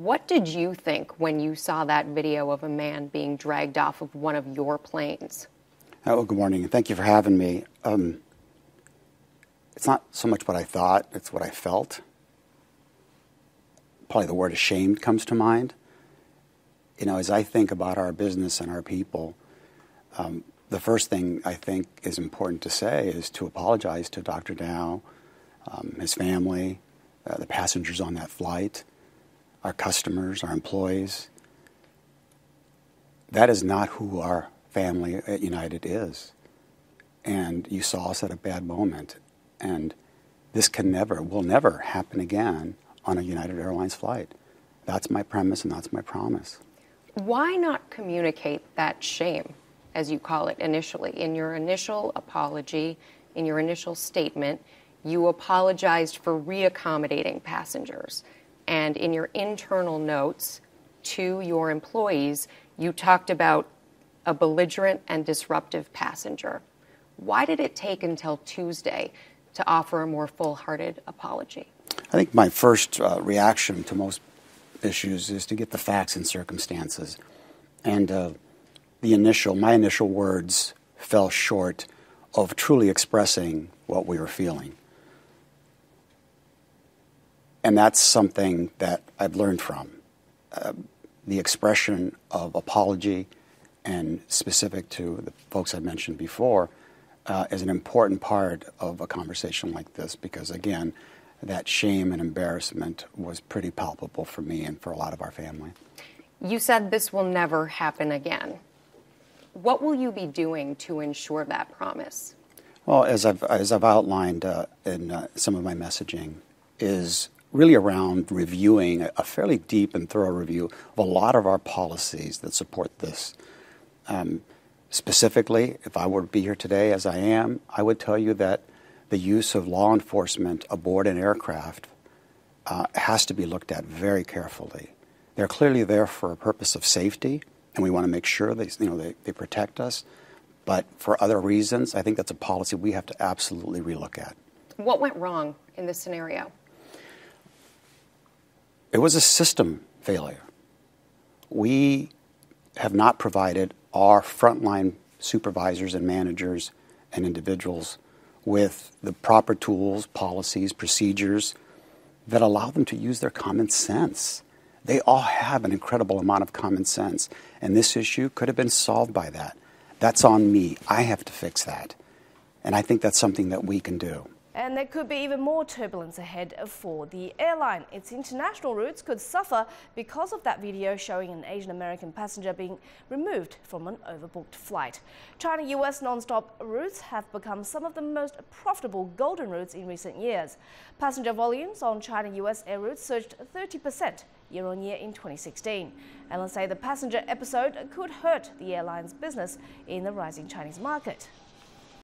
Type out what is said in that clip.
What did you think when you saw that video of a man being dragged off of one of your planes? Oh, good morning, and thank you for having me. It's not so much what I thought, it's what I felt. Probably the word ashamed comes to mind. You know, as I think about our business and our people, the first thing I think is important to say is to apologize to Dr. Dow, his family, the passengers on that flight, our customers, our employees. That is not who our family at United is. And you saw us at a bad moment. And this will never happen again on a United Airlines flight. That's my premise and that's my promise. Why not communicate that shame, as you call it initially? In your initial apology, in your initial statement, you apologized for reaccommodating passengers. And in your internal notes to your employees, you talked about a belligerent and disruptive passenger. Why did it take until Tuesday to offer a more full-hearted apology? I think my first reaction to most issues is to get the facts and circumstances. And my initial words fell short of truly expressing what we were feeling. And that's something that I've learned from. The expression of apology, and specific to the folks I mentioned before, is an important part of a conversation like this because, again, that shame and embarrassment was pretty palpable for me and for a lot of our family. You said this will never happen again. What will you be doing to ensure that promise? Well, as I've outlined in some of my messaging, is really around reviewing a fairly deep and thorough review of a lot of our policies that support this. Specifically, if I were to be here today as I am, I would tell you that the use of law enforcement aboard an aircraft has to be looked at very carefully. They're clearly there for a purpose of safety, and we want to make sure they protect us. But for other reasons, I think that's a policy we have to absolutely relook at. What went wrong in this scenario? It was a system failure. We have not provided our frontline supervisors and managers and individuals with the proper tools, policies, procedures that allow them to use their common sense. They all have an incredible amount of common sense, and this issue could have been solved by that. That's on me. I have to fix that. And I think that's something that we can do. And there could be even more turbulence ahead for the airline. Its international routes could suffer because of that video showing an Asian American passenger being removed from an overbooked flight. China-US non-stop routes have become some of the most profitable golden routes in recent years. Passenger volumes on China-US air routes surged 30% year-on-year in 2016. Analysts say the passenger episode could hurt the airline's business in the rising Chinese market.